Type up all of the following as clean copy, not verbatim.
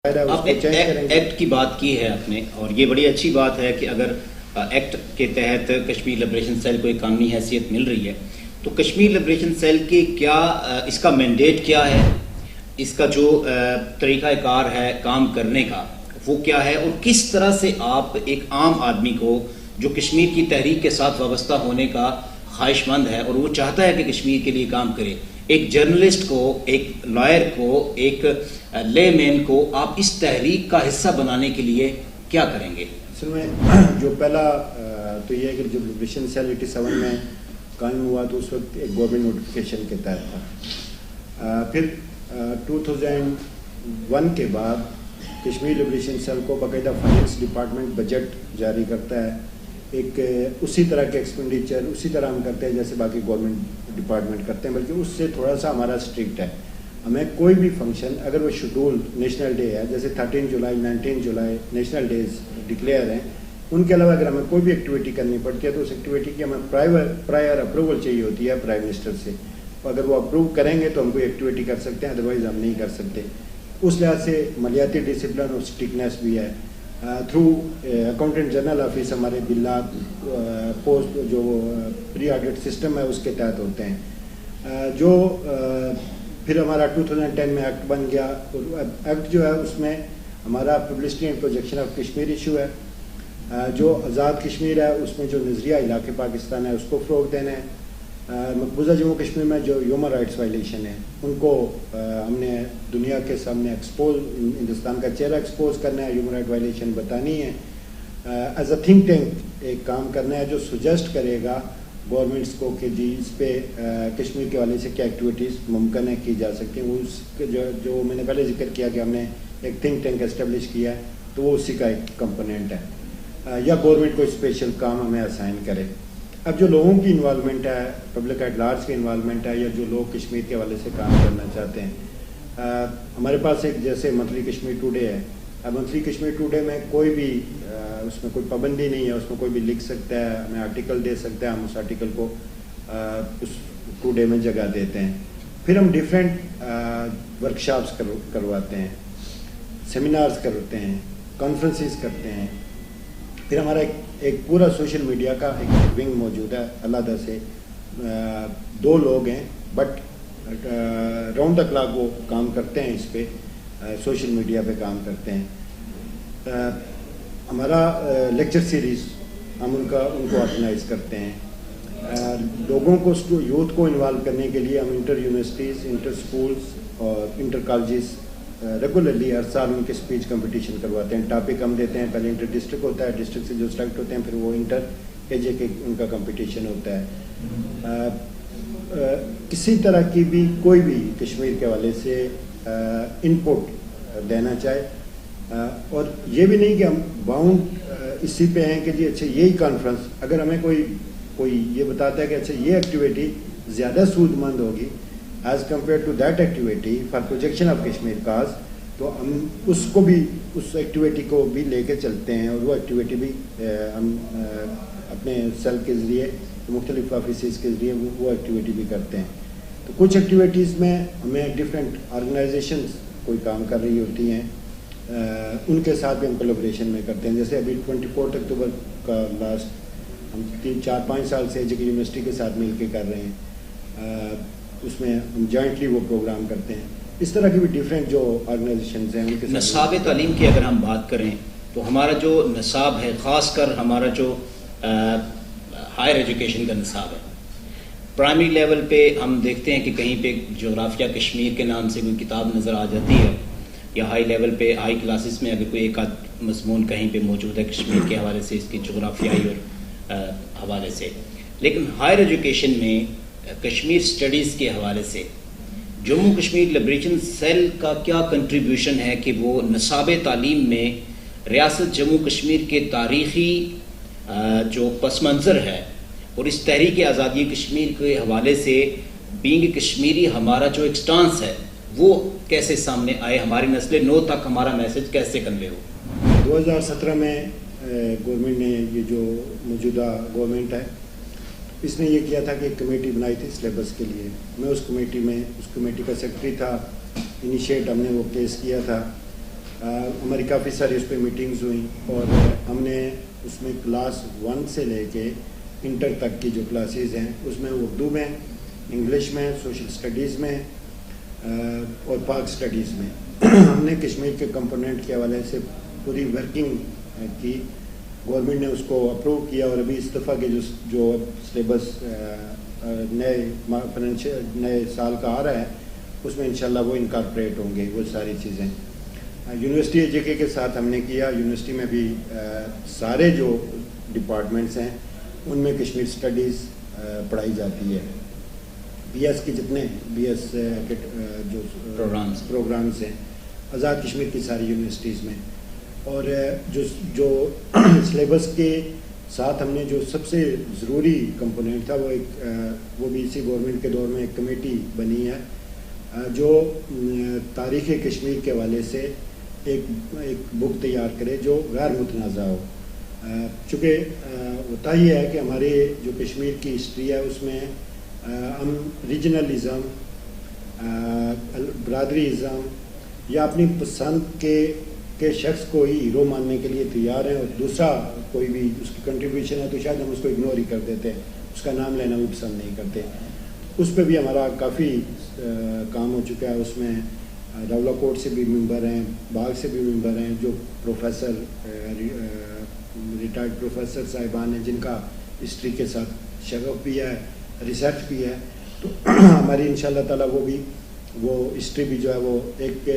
آپ نے ایکٹ کی بات کی ہے آپ نے، اور یہ بڑی اچھی بات ہے کہ اگر ایکٹ کے تحت کشمیر لبریشن سیل کو ایک قانونی حیثیت مل رہی ہے تو کشمیر لبریشن سیل کی کیا اس کا مینڈیٹ کیا ہے، اس کا جو طریقہ کار ہے کام کرنے کا وہ کیا ہے، اور کس طرح سے آپ ایک عام آدمی کو جو کشمیر کی تحریک کے ساتھ وابستہ ہونے کا خواہش مند ہے اور وہ چاہتا ہے کہ کشمیر کے لیے کام کرے، ایک جرنلسٹ کو، ایک لائر کو، ایک لے مین کو آپ اس تحریک کا حصہ بنانے کے لیے کیا کریں گے؟ اصل میں جو پہلا تو یہ ہے کہ جب لبریشن سیل 87 میں قائم ہوا تو اس وقت ایک گورنمنٹ نوٹیفیکیشن کے تحت تھا. پھر 2001 کے بعد کشمیر لبریشن سیل کو باقاعدہ فائنانس ڈپارٹمنٹ بجٹ جاری کرتا ہے، ایک اسی طرح کے ایکسپینڈیچر اسی طرح ہم کرتے ہیں جیسے باقی گورنمنٹ ڈپارٹمنٹ کرتے ہیں، بلکہ اس سے تھوڑا سا ہمارا اسٹرکٹ ہے. ہمیں کوئی بھی فنکشن اگر وہ شیڈول نیشنل ڈے ہے، جیسے 13 جولائی 19 جولائی نیشنل ڈیز ڈکلیئر ہیں، ان کے علاوہ اگر ہمیں کوئی بھی ایکٹیویٹی کرنی پڑتی ہے تو اس ایکٹیویٹی کی ہمیں پرائر اپروول چاہیے ہوتی ہے پرائم منسٹر سے. اگر وہ اپروو کریں گے تو ہم کوئی ایکٹیویٹی کر سکتے ہیں، ادروائز ہم نہیں کر سکتے. اس لحاظ سے مالیاتی ڈسپلن اور اسٹرکٹنیس بھی ہے. تھرو اکاؤنٹنٹ جنرل آفس ہمارے بلات پوسٹ جو پری آڈٹ سسٹم ہے اس کے تحت ہوتے ہیں. جو پھر ہمارا 2010 میں ایکٹ بن گیا، ایکٹ جو ہے اس میں ہمارا publicity and projection of Kashmir issue ہے. جو آزاد کشمیر ہے اس میں جو نظریہ علاقے پاکستان ہے اس کو فروغ دینا ہے. مقبوضہ جموں کشمیر میں جو ہیومن رائٹس وائلیشن ہے ان کو ہم نے دنیا کے سامنے ایکسپوز، ہندوستان کا چہرہ ایکسپوز کرنا ہے، ہیومن رائٹ وائلیشن بتانی ہے. ایز اے تھنک ٹینک ایک کام کرنا ہے جو سجیسٹ کرے گا گورنمنٹس کو کہ جی اس پہ کشمیر کے حوالے سے کیا ایکٹیویٹیز ممکن ہے کی جا سکتی ہیں. اس جو میں نے پہلے ذکر کیا کہ ہم نے ایک تھنک ٹینک اسٹیبلش کیا ہے تو وہ اسی کا ایک کمپوننٹ ہے. یا گورنمنٹ کوئی اسپیشل کام ہمیں اسائن کرے. اب جو لوگوں کی انوالومنٹ ہے، پبلک ایٹ لارج کی انوالومنٹ ہے، یا جو لوگ کشمیر کے حوالے سے کام کرنا چاہتے ہیں، ہمارے پاس ایک جیسے منتھلی کشمیر ٹوڈے ہے. اب منتھلی کشمیر ٹوڈے میں کوئی بھی اس میں کوئی پابندی نہیں ہے، اس میں کوئی بھی لکھ سکتا ہے، ہمیں آرٹیکل دے سکتا ہے، ہم اس آرٹیکل کو اس ٹوڈے میں جگہ دیتے ہیں. پھر ہم ڈفرینٹ ورکشاپس کرواتے ہیں، سیمینارز کرتے ہیں، کانفرنسز کرتے ہیں. پھر ہمارا ایک پورا سوشل میڈیا کا ایک ونگ موجود ہے علیحدہ سے. 2 لوگ ہیں بٹ راؤنڈ دا کلاک وہ کام کرتے ہیں، اس پہ سوشل میڈیا پہ کام کرتے ہیں. ہمارا لیکچر سیریز ہم ان کو آرگنائز کرتے ہیں. لوگوں کو یوتھ کو انوالو کرنے کے لیے ہم انٹر یونیورسٹیز، انٹر اسکولز اور انٹر کالجز ریگولرلی ہر سال ان کے اسپیچ کمپٹیشن کرواتے ہیں. ٹاپک ہم دیتے ہیں، پہلے انٹر ڈسٹرکٹ ہوتا ہے، ڈسٹرکٹ سے جو سلیکٹ ہوتے ہیں پھر وہ انٹر ایجے کے ان کا کمپٹیشن ہوتا ہے. کسی طرح کی بھی کوئی بھی کشمیر کے حوالے سے ان پٹ دینا چاہے، اور یہ بھی نہیں کہ ہم باؤنڈ اسی پہ ہیں کہ جی اچھا یہی کانفرنس، اگر ہمیں کوئی یہ بتاتا ہے کہ اچھا یہ ایکٹیویٹی زیادہ سود مند ہوگی as compare to that activity for projection of Kashmir cause, تو ہم اس ایکٹیویٹی کو بھی لے کے چلتے ہیں، اور وہ ایکٹیویٹی بھی ہم اپنے سیل کے ذریعے مختلف آفیسز کے ذریعے وہ ایکٹیویٹی بھی کرتے ہیں. تو کچھ ایکٹیویٹیز میں ہمیں ڈفرینٹ آرگنائزیشنز کوئی کام کر رہی ہوتی ہیں، ان کے ساتھ بھی ہم کولیبریشن میں کرتے ہیں. جیسے ابھی 24 اکتوبر کا لاسٹ ہم 3-4-5 سال سے ایجوکیشن یونیورسٹی کے ساتھ مل کے کر رہے ہیں، اس میں ہم جوائنٹلی وہ پروگرام کرتے ہیں. اس طرح کی بھی ڈفرینٹ جو آرگنائزیشنز ہیں ان کے ساتھ. نصاب تعلیم کی اگر ہم بات کریں تو ہمارا جو نصاب ہے، خاص کر ہمارا جو ہائر ایجوکیشن کا نصاب ہے، پرائمری لیول پہ ہم دیکھتے ہیں کہ کہیں پہ جغرافیہ کشمیر کے نام سے کوئی کتاب نظر آ جاتی ہے، یا ہائی لیول پہ ہائی کلاسز میں اگر کوئی ایک آدھ مضمون کہیں پہ موجود ہے کشمیر کے حوالے سے، اس کی جغرافیائی اور حوالے سے. لیکن ہائر ایجوکیشن میں کشمیر اسٹڈیز کے حوالے سے جموں کشمیر لبریشن سیل کا کیا کنٹریبیوشن ہے کہ وہ نصاب تعلیم میں ریاست جموں کشمیر کے تاریخی جو پس منظر ہے اور اس تحریک آزادی کشمیر کے حوالے سے بینگ کشمیری ہمارا جو ایک سٹانس ہے وہ کیسے سامنے آئے، ہماری نسل نو تک ہمارا میسج کیسے کنوے ہو. 2017 میں گورنمنٹ نے، یہ جو موجودہ گورنمنٹ ہے، اس نے یہ کیا تھا کہ ایک کمیٹی بنائی تھی سلیبس کے لیے. میں اس کمیٹی کا سیکرٹری تھا. انیشیٹ ہم نے وہ کیس کیا تھا. ہماری کافی ساری اس پہ میٹنگز ہوئیں اور ہم نے اس میں کلاس 1 سے لے کے انٹر تک کی جو کلاسز ہیں اس میں اردو میں، انگلش میں، سوشل اسٹڈیز میں اور پاک اسٹڈیز میں ہم نے کشمیر کے کمپوننٹ کے حوالے سے پوری ورکنگ کی. گورنمنٹ نے اس کو اپروو کیا اور ابھی اس دفعہ کے جو سلیبس نئے سال کا آ رہا ہے اس میں انشاءاللہ وہ انکارپوریٹ ہوں گے وہ ساری چیزیں. یونیورسٹی ایجوکیشن کے ساتھ ہم نے کیا. یونیورسٹی میں بھی سارے جو ڈپارٹمنٹس ہیں ان میں کشمیر اسٹڈیز پڑھائی جاتی ہے. بی ایس کے جتنے بی ایس جو پروگرامس ہیں آزاد کشمیر کی ساری یونیورسٹیز میں. اور جو سلیبس کے ساتھ ہم نے جو سب سے ضروری کمپوننٹ تھا وہ بھی اسی گورنمنٹ کے دور میں ایک کمیٹی بنی ہے جو تاریخ کشمیر کے حوالے سے ایک بک تیار کرے جو غیر متنازع ہو. چونکہ ہوتا ہی ہے کہ ہمارے جو کشمیر کی ہسٹری ہے اس میں ہم ریجنلزم، برادری ازم یا اپنی پسند کے شخص کو ہی ہیرو ماننے کے لیے تیار ہیں اور دوسرا کوئی بھی اس کی کنٹریبیوشن ہے تو شاید ہم اس کو اگنور ہی کر دیتے ہیں، اس کا نام لینا بھی پسند نہیں کرتے. اس پہ بھی ہمارا کافی کام ہو چکا ہے. اس میں راولہ کوٹ سے بھی ممبر ہیں، باغ سے بھی ممبر ہیں جو پروفیسر ریٹائرڈ پروفیسر صاحبان ہیں جن کا ہسٹری کے ساتھ شغف بھی ہے، ریسرچ بھی ہے. تو ہماری انشاءاللہ تعالیٰ وہ ہسٹری بھی جو ہے وہ ایک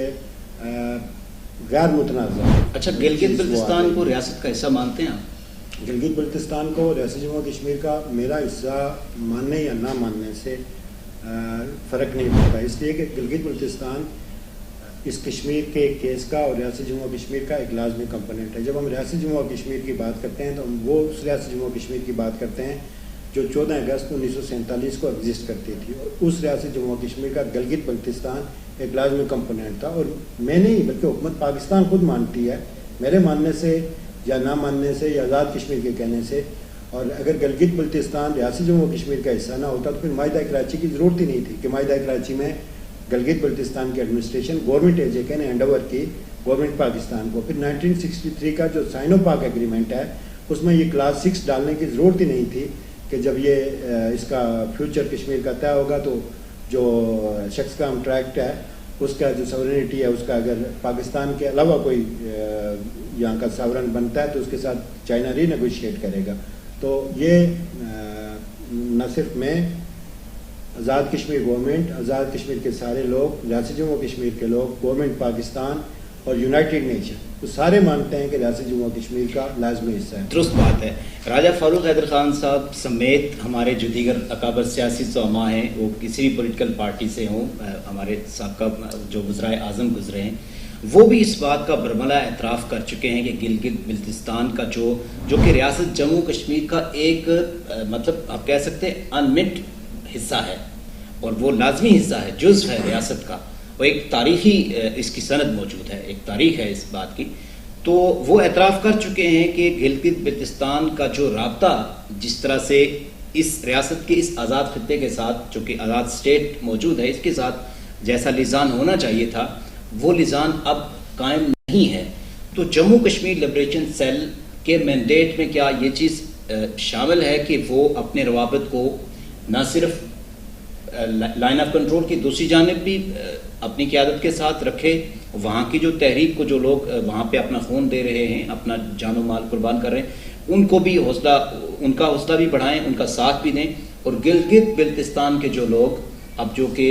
غیر متنازع. اچھا، گلگت بلتستان کو ریاست کا حصہ مانتے ہیں آپ؟ گلگت بلتستان کو ریاست جموں کشمیر کا میرا حصہ ماننے یا نہ ماننے سے فرق نہیں پڑتا، اس لیے کہ گلگت بلتستان اس کشمیر کے کیس کا اور ریاست جموں کشمیر کا ایک لازمی کمپوننٹ ہے. جب ہم ریاست جموں کشمیر کی بات کرتے ہیں تو ہم وہ اس ریاست جموں کشمیر کی بات کرتے ہیں جو 14 اگست 1947 کو ایگزسٹ کرتی تھی اور اس ریاست جموں کشمیر کا گلگت بلتستان ایک لازمی کمپوننٹ تھا. اور میں نہیں بلکہ حکومت پاکستان خود مانتی ہے، میرے ماننے سے یا نہ ماننے سے یا آزاد کشمیر کے کہنے سے. اور اگر گلگت بلتستان ریاست جموں کشمیر کا حصہ نہ ہوتا تو پھر معاہدہ کراچی کی ضرورت ہی نہیں تھی کہ معاہدہ کراچی میں گلگت بلتستان کی ایڈمنسٹریشن گورنمنٹ ایجوکیشن نے ہینڈ اوور کی گورنمنٹ پاکستان کو. پھر 1963 کا جو سائنو پاک ایگریمنٹ ہے اس میں یہ کلاس 6 ڈالنے کی ضرورت ہی نہیں تھی کہ جب یہ اس کا فیوچر کشمیر کا طے ہوگا تو جو شخص کا کانٹریکٹ ہے اس کا جو سورینٹی ہے اس کا اگر پاکستان کے علاوہ کوئی یہاں کا ساورن بنتا ہے تو اس کے ساتھ چائنا ری نیگوشیٹ کرے گا. تو یہ نہ صرف میں، آزاد کشمیر گورنمنٹ، آزاد کشمیر کے سارے لوگ، ریاست جموں کشمیر کے لوگ، گورنمنٹ پاکستان اور یونائٹڈ نیشن تو سارے مانتے ہیں کہ ریاست جموں کشمیر کا لازمی حصہ ہے. درست بات ہے. راجہ فاروق حیدر خان صاحب سمیت ہمارے جو دیگر اکابر سیاسی زعماء ہیں وہ کسی بھی پولیٹیکل پارٹی سے ہوں، ہمارے سابقہ جو وزرائے اعظم گزرے ہیں، وہ بھی اس بات کا برملا اعتراف کر چکے ہیں کہ گلگت بلتستان کا جو کہ ریاست جموں کشمیر کا ایک مطلب آپ کہہ سکتے ہیں انمٹ حصہ ہے اور وہ لازمی حصہ ہے، جزو ہے ریاست کا. وہ ایک تاریخی اس کی سند موجود ہے، ایک تاریخ ہے اس بات کی. تو وہ اعتراف کر چکے ہیں کہ گلگت بلتستان کا جو رابطہ جس طرح سے اس ریاست کے اس آزاد خطے کے ساتھ جو کہ آزاد اسٹیٹ موجود ہے اس کے ساتھ جیسا لسان ہونا چاہیے تھا وہ لسان اب قائم نہیں ہے. تو جموں کشمیر لبریشن سیل کے مینڈیٹ میں کیا یہ چیز شامل ہے کہ وہ اپنے روابط کو نہ صرف لائن آف کنٹرول کی دوسری جانب بھی اپنی قیادت کے ساتھ رکھے، وہاں کی جو تحریک کو جو لوگ وہاں پہ اپنا خون دے رہے ہیں، اپنا جان و مال قربان کر رہے ہیں، ان کو بھی ان کا حوصلہ بھی بڑھائیں، ان کا ساتھ بھی دیں. اور گلگت بلتستان کے جو لوگ اب جو کہ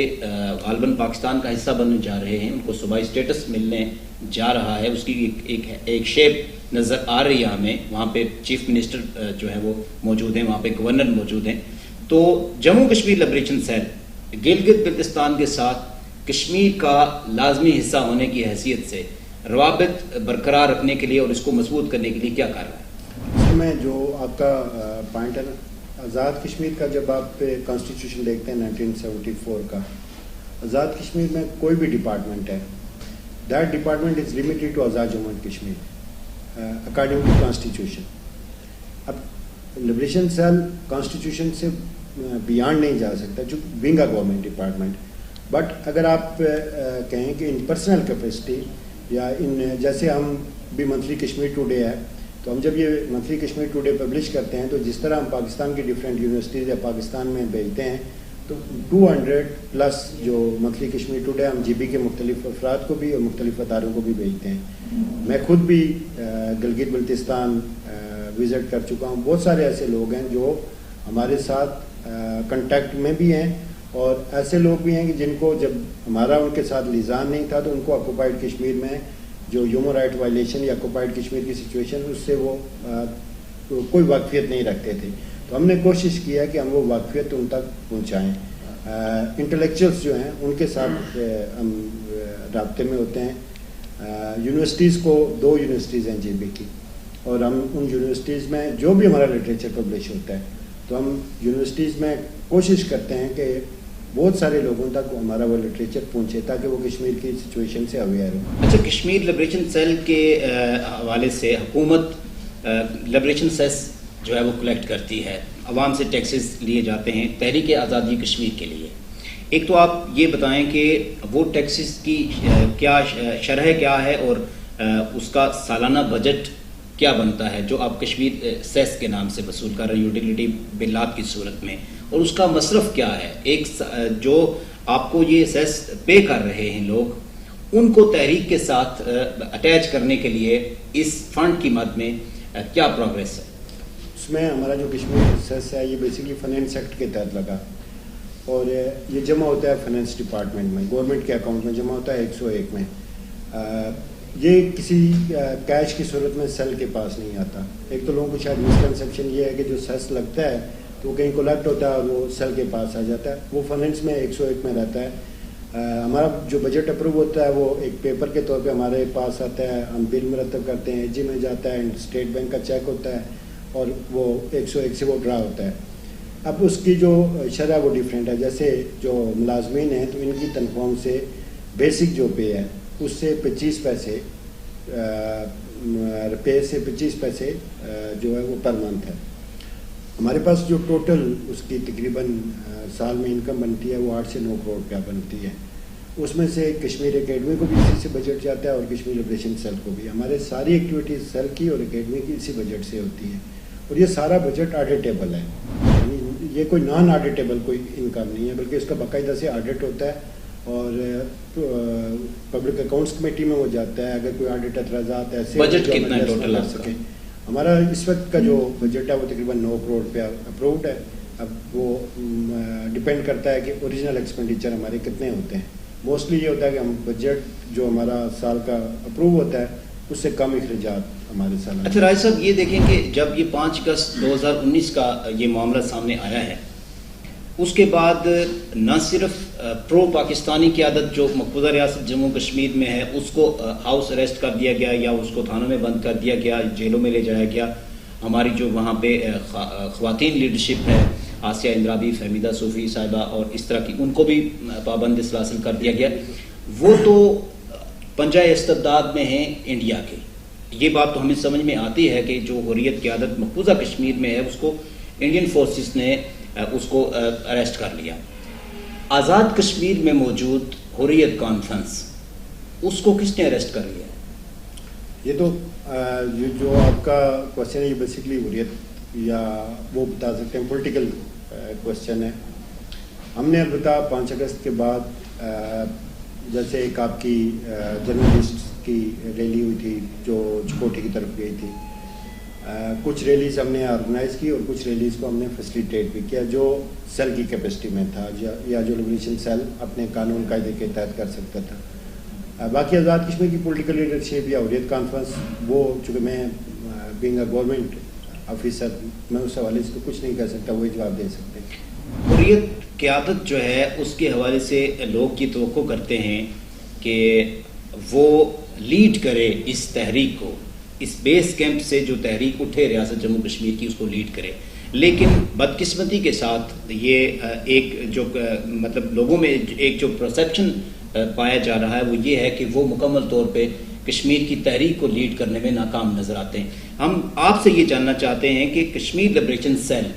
غالباً پاکستان کا حصہ بننے جا رہے ہیں، ان کو صوبائی اسٹیٹس ملنے جا رہا ہے، اس کی ایک شیپ نظر آ رہی ہے ہمیں. وہاں پہ چیف منسٹر جو ہے وہ موجود ہیں، وہاں پہ گورنر موجود ہیں. تو جموں کشمیر لبریشن سیل گلگت بلتستان کے ساتھ کشمیر کا لازمی حصہ ہونے کی حیثیت سے روابط برقرار رکھنے کے لیے اور اس کو مضبوط کرنے کے لیے کیا کر رہا ہے؟ اس میں جو آپ کا پوائنٹ ہے نا، آزاد کشمیر کا جب آپ کانسٹیٹیوشن دیکھتے ہیں 1974 کا، آزاد کشمیر میں کوئی بھی ڈپارٹمنٹ ہے، that department is limited to Azad Jammu and Kashmir according to constitution. اب لبریشن سیل کانسٹیٹیوشن سے بیانڈ نہیں جا سکتا جو being a government department. But اگر آپ کہیں کہ ان پرسنل کیپیسٹی یا جیسے ہم بھی منتھلی کشمیر ٹوڈے ہے، تو ہم جب یہ منتھلی کشمیر ٹوڈے پبلش کرتے ہیں تو جس طرح ہم پاکستان کی ڈفرینٹ یونیورسٹیز یا پاکستان میں بھیجتے ہیں تو 200+ جو منتھلی کشمیر ٹوڈے ہم GB کے مختلف افراد کو بھی اور مختلف اداروں کو بھی بھیجتے ہیں. میں خود بھی گلگت بلتستان وزٹ کر چکا ہوں. بہت سارے ایسے لوگ ہیں جو ہمارے ساتھ کنٹیکٹ میں بھی ہیں، اور ایسے لوگ بھی ہیں کہ جن کو جب ہمارا ان کے ساتھ لیزان نہیں تھا تو ان کو آکوپائڈ کشمیر میں جو ہیومن رائٹ وائلیشن یا آکوپائڈ کشمیر کی سچویشن اس سے وہ کوئی واقفیت نہیں رکھتے تھے. تو ہم نے کوشش کیا کہ ہم وہ واقفیت ان تک پہنچائیں. انٹلیکچوئلس جو ہیں ان کے ساتھ ہم رابطے میں ہوتے ہیں. یونیورسٹیز کو 2 یونیورسٹیز ہیں GB کی، اور ہم ان یونیورسٹیز میں جو بھی ہمارا لٹریچر پبلش ہوتا ہے تو ہم یونیورسٹیز میں کوشش کرتے ہیں کہ بہت سارے لوگوں تک ہمارا وہ لٹریچر پہنچے تاکہ وہ کشمیر کی سچویشن سے اویئر ہو. اچھا، کشمیر لبریشن سیل کے حوالے سے حکومت لبریشن سیس جو ہے وہ کلیکٹ کرتی ہے، عوام سے ٹیکسز لیے جاتے ہیں تحریک آزادی کشمیر کے لیے. ایک تو آپ یہ بتائیں کہ وہ ٹیکسز کی کیا شرح کیا ہے اور اس کا سالانہ بجٹ کیا بنتا ہے جو آپ کشمیر سیس کے نام سے وصول کر رہے ہیں یوٹیلیٹی بلات کی صورت میں، اور اس کا مصرف کیا ہے؟ ایک جو آپ کو یہ سیس پے کر رہے ہیں لوگ، ان کو تحریک کے ساتھ اٹیچ کرنے کے لیے اس فنڈ کی مد میں کیا پروگریس ہے؟ اس میں ہمارا جو کشمیر سیس ہے یہ بیسیکلی فائنینس ایکٹ کے تحت لگا، اور یہ جمع ہوتا ہے فائنینس ڈپارٹمنٹ میں، گورنمنٹ کے اکاؤنٹ میں جمع ہوتا ہے 101 میں. یہ کسی کیش کی صورت میں سیل کے پاس نہیں آتا. ایک تو لوگوں کو شاید مسکنسیپشن یہ ہے کہ جو سیس لگتا ہے تو وہ کہیں کلیکٹ ہوتا ہے اور وہ سیل کے پاس آ جاتا ہے. وہ فائنینس میں 101 میں رہتا ہے. ہمارا جو بجٹ اپروو ہوتا ہے وہ ایک پیپر کے طور پہ ہمارے پاس آتا ہے، ہم بل مرتب کرتے ہیں، AG میں جاتا ہے، اسٹیٹ بینک کا چیک ہوتا ہے اور وہ 101 سے وہ ڈرا ہوتا ہے. اب اس کی جو شرح وہ ڈیفرنٹ ہے. جیسے جو ملازمین ہیں تو ان کی تنخواہوں سے بیسک جو پے ہے اس سے 25 پیسے روپے سے 25 پیسے جو ہے وہ پر منتھ ہے. ہمارے پاس جو ٹوٹل اس کی تقریباً سال میں انکم بنتی ہے وہ 8 سے 9 کروڑ روپیہ بنتی ہے. اس میں سے کشمیر اکیڈمی کو بھی اسی سے بجٹ جاتا ہے اور کشمیر لبریشن سیل کو بھی. ہمارے ساری ایکٹیویٹیز سیل کی اور اکیڈمی کی اسی بجٹ سے ہوتی ہے، اور یہ سارا بجٹ آڈیٹیبل ہے. یہ کوئی نان آڈیٹیبل کوئی انکم نہیں ہے، بلکہ اس کا باقاعدہ سے آڈٹ ہوتا ہے اور پبلک اکاؤنٹس کمیٹی میں وہ جاتا ہے. اگر کوئی آڈٹ اعتراضات ایسے بجٹ کتنا ہے ٹوٹل کر سکیں. ہمارا اس وقت کا جو بجٹ ہے وہ تقریباً 9 کروڑ روپیہ اپرووڈ ہے. اب وہ ڈپینڈ کرتا ہے کہ اوریجنل ایکسپینڈیچر ہمارے کتنے ہوتے ہیں. موسٹلی یہ ہوتا ہے کہ ہم بجٹ جو ہمارا سال کا اپروو ہوتا ہے اس سے کم اخراجات ہمارے سال. اچھا راج صاحب، یہ دیکھیں کہ جب یہ 5 اگست 2019 کا یہ معاملہ سامنے آیا ہے، اس کے بعد نہ صرف پرو پاکستانی قیادت جو مقبوضہ ریاست جموں کشمیر میں ہے اس کو ہاؤس اریسٹ کر دیا گیا یا اس کو تھانوں میں بند کر دیا گیا، جیلوں میں لے جایا گیا. ہماری جو وہاں پہ خواتین لیڈرشپ ہے، آسیہ اندرابی، فہمیدہ صوفی صاحبہ اور اس طرح کی، ان کو بھی پابند سلاسل کر دیا گیا. وہ تو پنجہ استبداد میں ہیں انڈیا کے. یہ بات تو ہمیں سمجھ میں آتی ہے کہ جو حریت قیادت مقبوضہ کشمیر میں ہے اس کو انڈین فورسز نے اس کو اریسٹ کر لیا. آزاد کشمیر میں موجود حریت کانفرنس، اس کو کس نے اریسٹ کر لیا؟ یہ تو جو آپ کا کوشچن ہے یہ بیسکلی حریت یا وہ بتا سکتے ہیں پولیٹیکل کوشچن ہے. ہم نے البتہ 5 اگست کے بعد جیسے ایک آپ کی جرنلسٹ کی ریلی ہوئی تھی جو چکوٹھی کی طرف گئی تھی، کچھ ریلیز ہم نے آرگنائز کی اور کچھ ریلیز کو ہم نے فیسیلیٹیٹ بھی کیا جو سیل کی کیپیسٹی میں تھا یا جو لبریشن سیل اپنے قانون قاعدے کے تحت کر سکتا تھا. باقی آزاد کشمیر کی پولیٹیکل لیڈرشپ یا حریت کانفرنس، وہ چونکہ میں بینگ اے گورنمنٹ آفیسر میں اس حوالے سے کچھ نہیں کہہ سکتا، وہی جواب دے سکتے ہیں. حریت قیادت جو ہے اس کے حوالے سے لوگ یہ توقع کرتے ہیں کہ وہ لیڈ کرے اس تحریک کو، اس بیس کیمپ سے جو تحریک اٹھے ریاست جموں کشمیر کی اس کو لیڈ کرے. لیکن بدقسمتی کے ساتھ یہ ایک جو مطلب لوگوں میں ایک جو پرسیپشن پایا جا رہا ہے وہ یہ ہے کہ وہ مکمل طور پہ کشمیر کی تحریک کو لیڈ کرنے میں ناکام نظر آتے ہیں. ہم آپ سے یہ جاننا چاہتے ہیں کہ کشمیر لبریشن سیل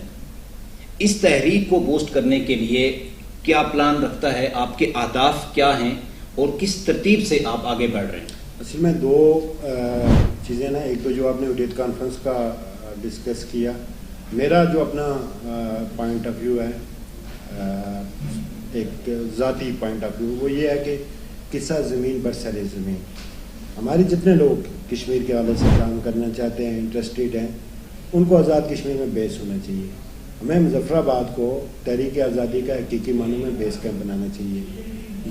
اس تحریک کو بوسٹ کرنے کے لیے کیا پلان رکھتا ہے، آپ کے اہداف کیا ہیں اور کس ترتیب سے آپ آگے بڑھ رہے ہیں؟ اصل میں دو چیزیں نا، ایک تو جو آپ نے ویڈیو کانفرنس کا ڈسکس کیا، میرا جو اپنا پوائنٹ آف ویو ہے، ایک ذاتی پوائنٹ آف ویو، وہ یہ ہے کہ قصہ زمین برسر زمین، ہمارے جتنے لوگ کشمیر کے حوالے سے کام کرنا چاہتے ہیں، انٹرسٹیڈ ہیں، ان کو آزاد کشمیر میں بیس ہونا چاہیے. ہمیں مظفر آباد کو تحریک آزادی کا حقیقی معنوں میں بیس کیمپ بنانا چاہیے.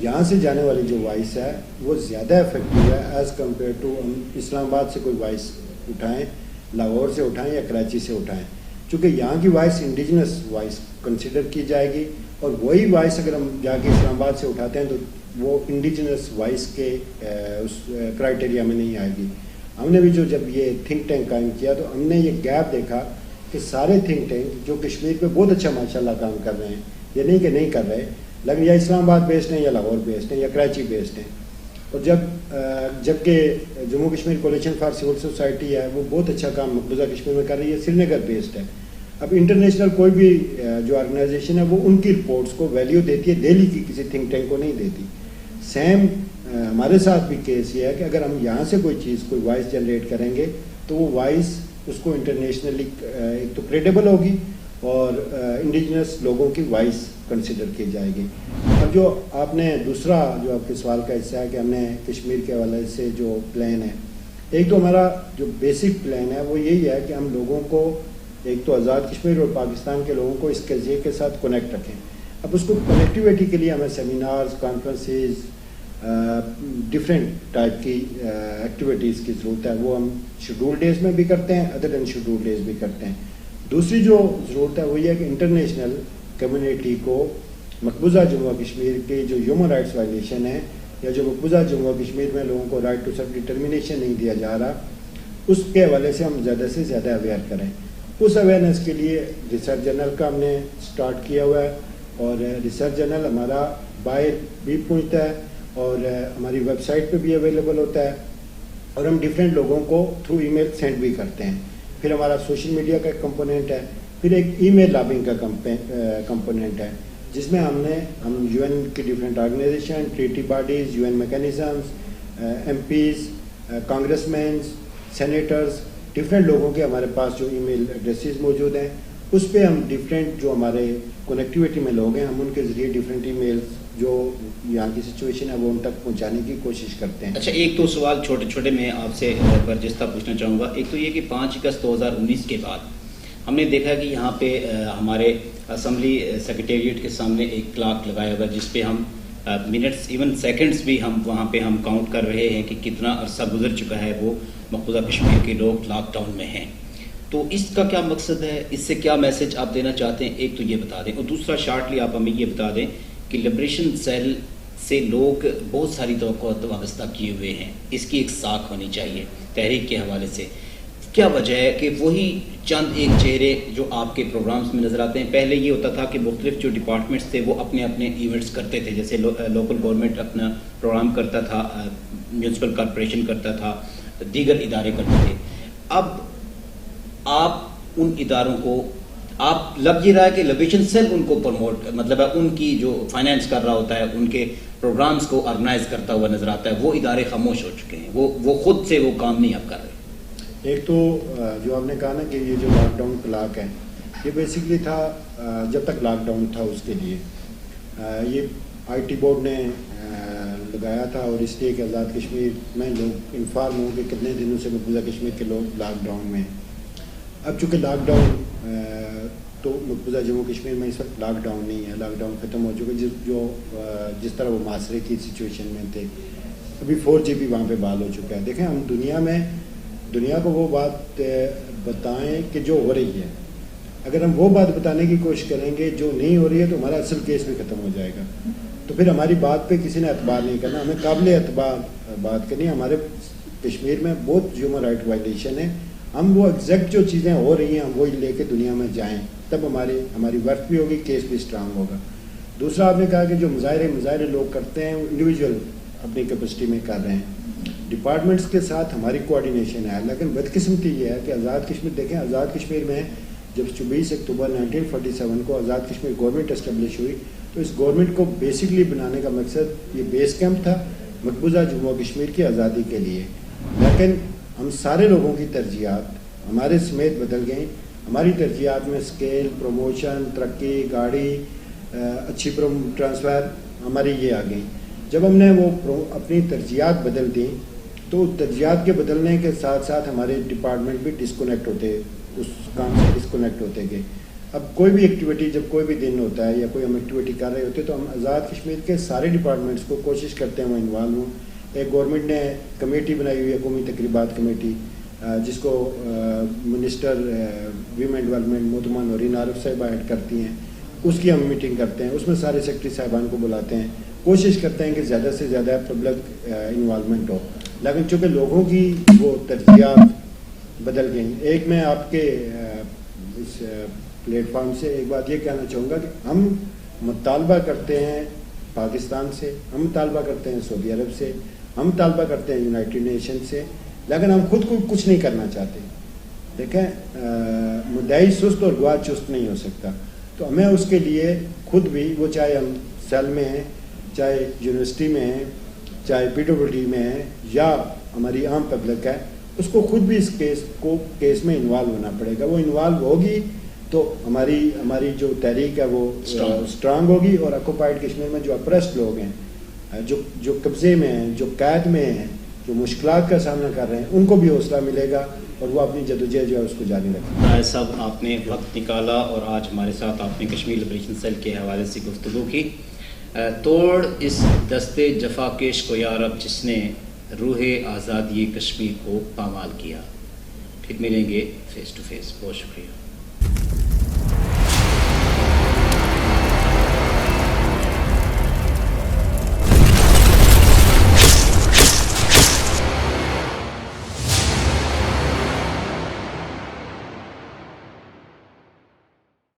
یہاں سے جانے والی جو وائس ہے وہ زیادہ افیکٹو ہے ایز کمپیئر ٹو ہم اسلام آباد سے کوئی وائس اٹھائیں، لاہور سے اٹھائیں یا کراچی سے اٹھائیں، چونکہ یہاں کی وائس انڈیجنس وائس کنسیڈر کی جائے گی، اور وہی وائس اگر ہم جا کے اسلام آباد سے اٹھاتے ہیں تو وہ انڈیجنس وائس کے اس کرائٹیریا میں نہیں آئے گی. ہم نے بھی جب یہ تھنک ٹینک قائم کیا تو ہم نے یہ گیپ دیکھا کہ سارے تھنک ٹینک جو کشمیر پہ بہت اچھا ماشاءاللہ کام کر رہے ہیں، یہ نہیں کہ نہیں کر رہے، لیکن یا اسلام آباد بیسڈ ہیں یا لاہور بیسڈ ہیں یا کراچی بیسڈ ہیں. اور جبکہ Jammu Kashmir coalition for civil society ہے وہ بہت اچھا کام مقبوضہ کشمیر میں کر رہی ہے، سری نگر بیسڈ ہے. اب انٹرنیشنل کوئی بھی جو آرگنائزیشن ہے وہ ان کی رپورٹس کو ویلیو دیتی ہے، دہلی کی کسی تھنک ٹینک کو نہیں دیتی. سیم ہمارے ساتھ بھی کیس یہ ہے کہ اگر ہم یہاں سے کوئی وائس جنریٹ کریں گے تو وہ وائس اس کو انٹرنیشنلی ایک تو کریڈیبل ہوگی اور انڈیجنس لوگوں کی وائس کنسیڈر کی جائے گی. اب جو آپ نے دوسرا جو آپ کے سوال کا حصہ ہے کہ ہم نے کشمیر کے حوالے سے جو پلان ہے، ایک تو ہمارا جو بیسک پلان ہے وہ یہی ہے کہ ہم لوگوں کو ایک تو آزاد کشمیر اور پاکستان کے لوگوں کو اس قضیے کے ساتھ کنیکٹ رکھیں. اب اس کو کنیکٹیویٹی کے لیے ہمیں سیمینارز، کانفرنسز، ڈفرینٹ ٹائپ کی ایکٹیویٹیز کی ضرورت ہے. وہ ہم شیڈول ڈیز میں بھی کرتے ہیں، ادر دین شیڈول ڈیز بھی کرتے ہیں. دوسری جو ضرورت ہے وہ یہ ہے کہ انٹرنیشنل کمیونٹی کو مقبوضہ جموں کشمیر کے جو ہیومن رائٹس وائلیشن ہے یا جو مقبوضہ جموں کشمیر میں لوگوں کو رائٹ ٹو سیلف ڈٹرمنیشن نہیں دیا جا رہا، اس کے حوالے سے ہم زیادہ سے زیادہ اویئر کریں. اس اویئرنیس کے لیے ریسرچ جرنل کا ہم نے سٹارٹ کیا ہوا ہے، اور ریسرچ جرنل ہمارا باہر بھی پہنچتا ہے اور ہماری ویب سائٹ پہ بھی اویلیبل ہوتا ہے، اور ہم ڈفرینٹ لوگوں کو تھرو ای میل سینڈ بھی کرتے ہیں. پھر ہمارا سوشل میڈیا کا ایک کمپوننٹ ہے، پھر ایک ای میل لابنگ کا کمپوننٹ ہے، جس میں ہم یو این کی different organization, treaty bodies, U N mechanisms, M Ps, congress mens, senators, different لوگوں کے ہمارے پاس جو ای میل ایڈریسز موجود ہیں، اس پہ ہم ڈفرینٹ جو ہمارے کنیکٹیویٹی میں لوگ ہیں ہم ان کے ذریعے ڈفرینٹ ای میلز جو یہاں کی سچویشن ہے وہ ان تک پہنچانے کی کوشش کرتے ہیں. اچھا، ایک تو سوال چھوٹے چھوٹے میں آپ سے برجستہ پوچھنا چاہوں گا. ایک تو یہ کہ 5 اگست 2019 کے بعد ہم نے دیکھا کہ یہاں پہ ہمارے اسمبلی سیکریٹریٹ کے سامنے ایک کلاک لگایا ہوا جس پہ ہم منٹس ایون سیکنڈز بھی ہم وہاں پہ ہم کاؤنٹ کر رہے ہیں کہ کتنا عرصہ گزر چکا ہے وہ مقبوضہ کشمیر کے لوگ لاک ڈاؤن میں ہیں. تو اس کا کیا مقصد ہے، اس سے کیا میسج آپ دینا چاہتے ہیں؟ ایک تو یہ بتا دیں، اور دوسرا شارٹلی آپ ہمیں یہ بتا دیں کہ لبریشن سیل سے لوگ بہت ساری توقعات وابستہ کیے ہوئے ہیں، اس کی ایک ساکھ ہونی چاہیے تحریک کے حوالے سے. کیا وجہ ہے کہ وہی چند ایک چہرے جو آپ کے پروگرامز میں نظر آتے ہیں؟ پہلے یہ ہوتا تھا کہ مختلف جو ڈپارٹمنٹس تھے وہ اپنے اپنے ایونٹس کرتے تھے، جیسے لوکل گورنمنٹ اپنا پروگرام کرتا تھا، میونسپل کارپوریشن کرتا تھا، دیگر ادارے کرتے تھے. اب آپ ان اداروں کو آپ لگ یہ رہا ہے کہ لبریشن سیل ان کو پروموٹ مطلب ہے ان کی جو فائنینس کر رہا ہوتا ہے، ان کے پروگرامز کو آرگنائز کرتا ہوا نظر آتا ہے. وہ ادارے خاموش ہو چکے ہیں، وہ خود سے وہ کام نہیں اب کر رہے. ایک تو جو آپ نے کہا نا کہ یہ جو لاک ڈاؤن کلاک ہے یہ بیسکلی تھا جب تک لاک ڈاؤن تھا اس کے لیے یہ آئی ٹی بورڈ نے لگایا تھا، اور اس لیے کہ آزاد کشمیر میں لوگ انفارم ہوں کہ کتنے دنوں سے مقبوضہ کشمیر کے لوگ لاک ڈاؤن میں. اب چونکہ لاک ڈاؤن تو مقبوضہ جموں کشمیر میں اس وقت لاک ڈاؤن نہیں ہے، لاک ڈاؤن ختم ہو چکا. جس طرح وہ معاشرے کی سچویشن میں تھے، ابھی 4G بھی وہاں پہ بحال ہو چکا ہے. دیکھیں ہم دنیا کو وہ بات بتائیں کہ جو ہو رہی ہے. اگر ہم وہ بات بتانے کی کوشش کریں گے جو نہیں ہو رہی ہے تو ہمارا اصل کیس بھی ختم ہو جائے گا. تو پھر ہماری بات پہ کسی نے اعتبار نہیں کرنا، ہمیں قابل اعتبار بات کرنی. ہمارے کشمیر میں بہت ہیومن رائٹ وائلیشن ہے، ہم وہ ایگزیکٹ جو چیزیں ہو رہی ہیں ہم وہی لے کے دنیا میں جائیں، تب ہماری ورک بھی ہوگی، کیس بھی اسٹرانگ ہوگا. دوسرا آپ نے کہا کہ جو مظاہرے لوگ کرتے ہیں وہ انڈیویجول اپنی کیپیسٹی میں کر رہے ہیں، ڈپارٹمنٹس کے ساتھ ہماری کوآرڈینیشن ہے. لیکن بدقسمتی یہ ہے کہ آزاد کشمیر دیکھیں، آزاد کشمیر میں جب 24 اکتوبر 1947 کو آزاد کشمیر گورنمنٹ اسٹیبلش ہوئی تو اس گورنمنٹ کو بیسکلی بنانے کا مقصد یہ بیس کیمپ تھا مقبوضہ جموں و کشمیر کی آزادی کے لیے، لیکن ہم سارے لوگوں کی ترجیحات ہمارے سمیت بدل گئیں. ہماری ترجیحات میں اسکیل، پروموشن، ترقی، گاڑی، اچھی ٹرانسفر ہماری یہ آ گئی. جب ہم نے وہ اپنی ترجیحات بدل دیں تو ترجیحات کے بدلنے کے ساتھ ساتھ ہمارے ڈپارٹمنٹ بھی ڈسکنیکٹ ہوتے، اس کام سے ڈسکنیکٹ ہوتے گئے. اب کوئی بھی ایکٹیویٹی، جب کوئی بھی دن ہوتا ہے یا کوئی ہم ایکٹیویٹی کر رہے ہوتے تو ہم آزاد کشمیر کے سارے ڈپارٹمنٹس کو کوشش کرتے ہیں وہ انوالو ہوں. ایک گورنمنٹ نے کمیٹی بنائی ہوئی ہے، قومی تقریبات کمیٹی، جس کو منسٹر ویمن ڈیولپمنٹ محترمہ نورین عارف صاحبہ ہیڈ کرتی ہیں. اس کی ہم میٹنگ کرتے ہیں، اس میں سارے سیکرٹری صاحبان کو بلاتے ہیں، کوشش کرتے ہیں کہ زیادہ سے زیادہ پبلک انوالومنٹ ہو. لیکن چونکہ لوگوں کی وہ ترجیحات بدل گئیں. ایک میں آپ کے اس پلیٹ فارم سے ایک بات یہ کہنا چاہوں گا کہ ہم مطالبہ کرتے ہیں پاکستان سے، ہم مطالبہ کرتے ہیں سعودی عرب سے، ہم مطالبہ کرتے ہیں یونائٹڈ نیشن سے، لیکن ہم خود کو کچھ نہیں کرنا چاہتے. دیکھیں، مدعی سست اور گواہ چست نہیں ہو سکتا. تو ہمیں اس کے لیے خود بھی، وہ چاہے ہم سیل میں ہیں، چاہے یونیورسٹی میں ہیں، چاہے پی ڈبلیو ڈی میں ہیں، یا ہماری عام پبلک ہے، اس کو خود بھی اس کیس میں انوالو ہونا پڑے گا. وہ انوالو ہوگی تو ہماری جو تحریک ہے وہ اسٹرانگ ہوگی. اور آکوپائڈ کشمیر میں جو اپریسڈ لوگ ہیں، جو قبضے میں ہیں، جو قید میں ہیں، جو مشکلات کا سامنا کر رہے ہیں، ان کو بھی حوصلہ ملے گا اور وہ اپنی جدوجہد جو ہے اس کو جاری رکھیں. رائے صاحب، آپ نے وقت نکالا اور آج ہمارے ساتھ آپ نے کشمیر لبریشن سیل کے حوالے سے گفتگو کی. توڑ اس دستے جفاکیش کو یارب جس نے روح آزادی کشمیر کو پامال کیا. پھر ملیں گے فیس ٹو فیس. بہت شکریہ.